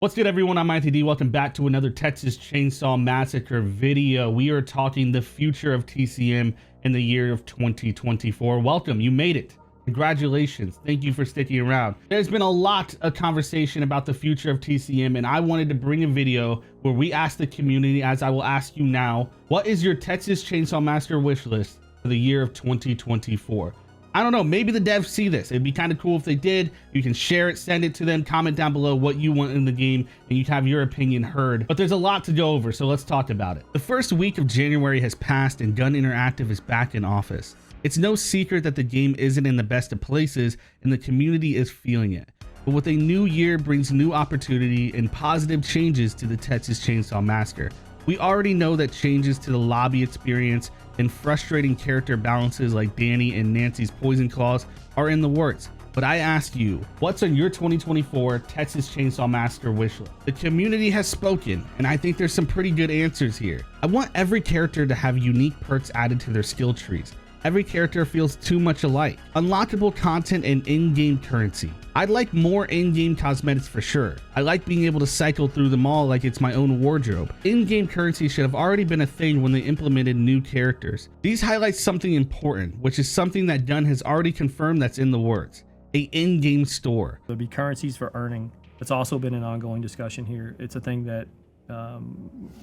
What's good, everyone? I'm IAnthonyD. Welcome back to another Texas Chain Saw Massacre video. We are talking the future of TCM in the year of 2024. Welcome, you made it. Congratulations. Thank you for sticking around. There's been a lot of conversation about the future of TCM, and I wanted to bring a video where we ask the community, as I will ask you now, what is your Texas Chain Saw Massacre wish list for the year of 2024? I don't know, maybe the devs see this. It'd be kind of cool if they did. You can share it, send it to them, comment down below what you want in the game, and you have your opinion heard. But there's a lot to go over, so let's talk about it. The first week of January has passed and Gun Interactive is back in office. It's no secret that the game isn't in the best of places and the community is feeling it. But with a new year brings new opportunity and positive changes to the Texas Chain Saw Massacre. We already know that changes to the lobby experience and frustrating character balances like Danny and Nancy's poison claws are in the works. But I ask you, what's on your 2024 Texas Chain Saw Massacre wishlist? The community has spoken, and I think there's some pretty good answers here. I want every character to have unique perks added to their skill trees. Every character feels too much alike. Unlockable content and in-game currency. I'd like more in-game cosmetics for sure. I like being able to cycle through them all like it's my own wardrobe. In-game currency should have already been a thing when they implemented new characters. These highlight something important, which is something that Gun has already confirmed that's in the works. A in-game store. There'll be currencies for earning. It's also been an ongoing discussion here. It's a thing that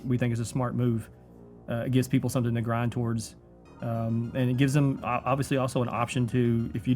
we think is a smart move. It gives people something to grind towards. And it gives them obviously also an option to, if you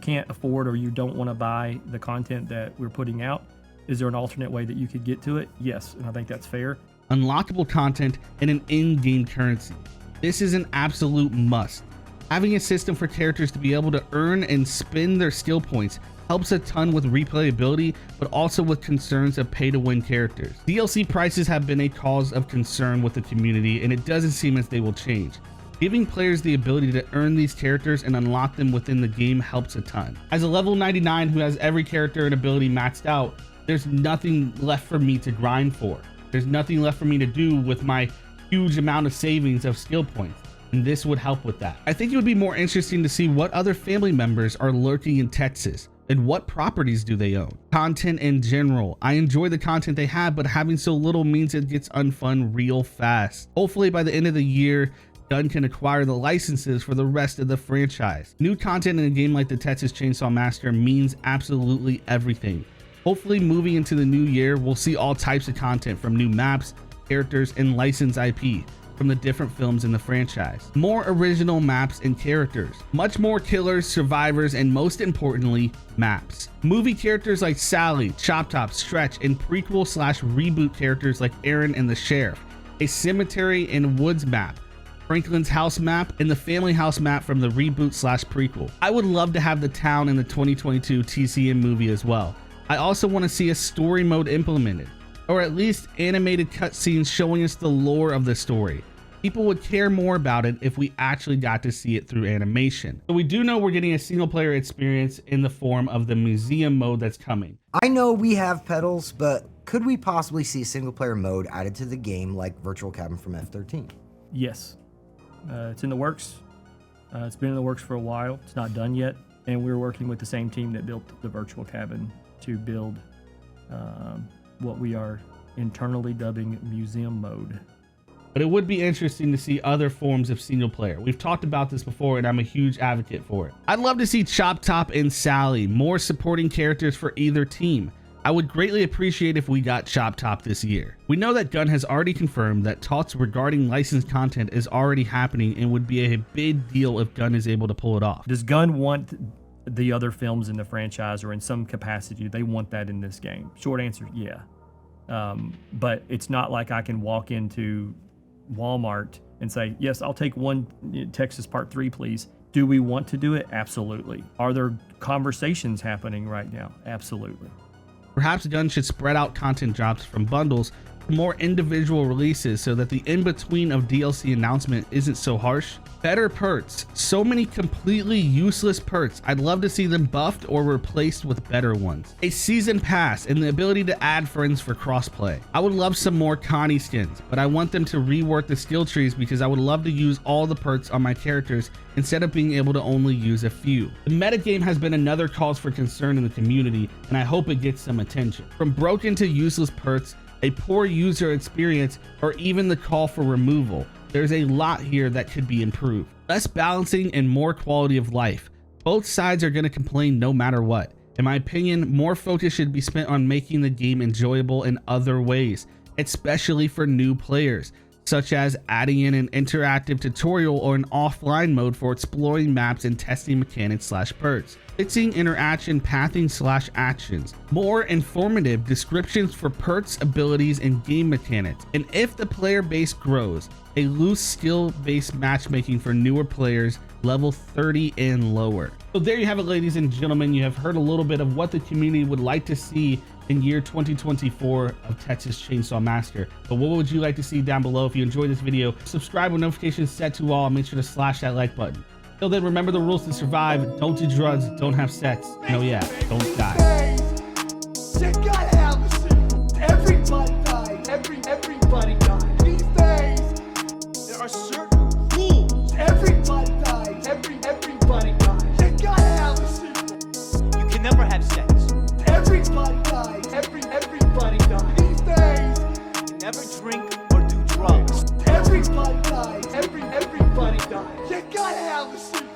can't afford or you don't want to buy the content that we're putting out, is there an alternate way that you could get to it? Yes, and I think that's fair. Unlockable content and an in-game currency. This is an absolute must. Having a system for characters to be able to earn and spend their skill points helps a ton with replayability, but also with concerns of pay-to-win characters. DLC prices have been a cause of concern with the community, and it doesn't seem as they will change. Giving players the ability to earn these characters and unlock them within the game helps a ton. As a level 99 who has every character and ability maxed out, there's nothing left for me to grind for. There's nothing left for me to do with my huge amount of savings of skill points, and this would help with that. I think it would be more interesting to see what other family members are lurking in Texas and what properties do they own. Content in general. I enjoy the content they have, but having so little means it gets unfun real fast. Hopefully by the end of the year, Gun can acquire the licenses for the rest of the franchise. New content in a game like the Texas Chain Saw Massacre means absolutely everything. Hopefully moving into the new year, we'll see all types of content from new maps, characters, and licensed IP from the different films in the franchise. More original maps and characters. Much more killers, survivors, and most importantly, maps. Movie characters like Sally, Chop Top, Stretch, and prequel/reboot characters like Aaron and the Sheriff. A cemetery and woods map. Franklin's house map, and the family house map from the reboot/prequel. I would love to have the town in the 2022 TCM movie as well. I also want to see a story mode implemented, or at least animated cutscenes showing us the lore of the story. People would care more about it if we actually got to see it through animation. So we do know we're getting a single player experience in the form of the museum mode that's coming. I know we have pedals, but could we possibly see a single player mode added to the game like Virtual Cabin from F13? Yes. It's in the works. It's been in the works for a while. It's not done yet. And we're working with the same team that built the Virtual Cabin to build what we are internally dubbing museum mode. But it would be interesting to see other forms of single player. We've talked about this before, and I'm a huge advocate for it. I'd love to see Chop Top and Sally, more supporting characters for either team. I would greatly appreciate if we got Chop Top this year. We know that Gun has already confirmed that talks regarding licensed content is already happening and would be a big deal if Gun is able to pull it off. Does Gun want the other films in the franchise, or in some capacity, do they want that in this game? Short answer, yeah. But it's not like I can walk into Walmart and say, yes, I'll take one Texas Part 3, please. Do we want to do it? Absolutely. Are there conversations happening right now? Absolutely. Perhaps Gun should spread out content drops from bundles more individual releases so that the in-between of DLC announcement isn't so harsh. Better perks. So many completely useless perks. I'd love to see them buffed or replaced with better ones. A season pass and the ability to add friends for crossplay. I would love some more Connie skins, but I want them to rework the skill trees because I would love to use all the perks on my characters instead of being able to only use a few. The metagame has been another cause for concern in the community, and I hope it gets some attention. From broken to useless perks, a poor user experience, or even the call for removal. There's a lot here that could be improved. Less balancing and more quality of life. Both sides are going to complain no matter what. In my opinion, more focus should be spent on making the game enjoyable in other ways, especially for new players, such as adding in an interactive tutorial or an offline mode for exploring maps and testing mechanics / perks. Fixing interaction pathing / actions. More informative descriptions for perks, abilities, and game mechanics. And if the player base grows, a loose skill-based matchmaking for newer players, level 30 and lower. So there you have it, ladies and gentlemen. You have heard a little bit of what the community would like to see in year 2024 of Texas Chain Saw Massacre. But what would you like to see down below? If you enjoyed this video, subscribe with notifications set to all, and make sure to slash that like button. Till then, remember the rules to survive. Don't do drugs, don't have sex, no yeah, don't die. You gotta have a secret. Everybody dies. Everybody dies. These days, there are certain rules. Everybody dies. Everybody dies. You gotta have a secret. You can never have sex. Everybody dies. Everybody dies. These days, you never drink or do drugs. Everybody dies. Everybody dies. You gotta have a secret.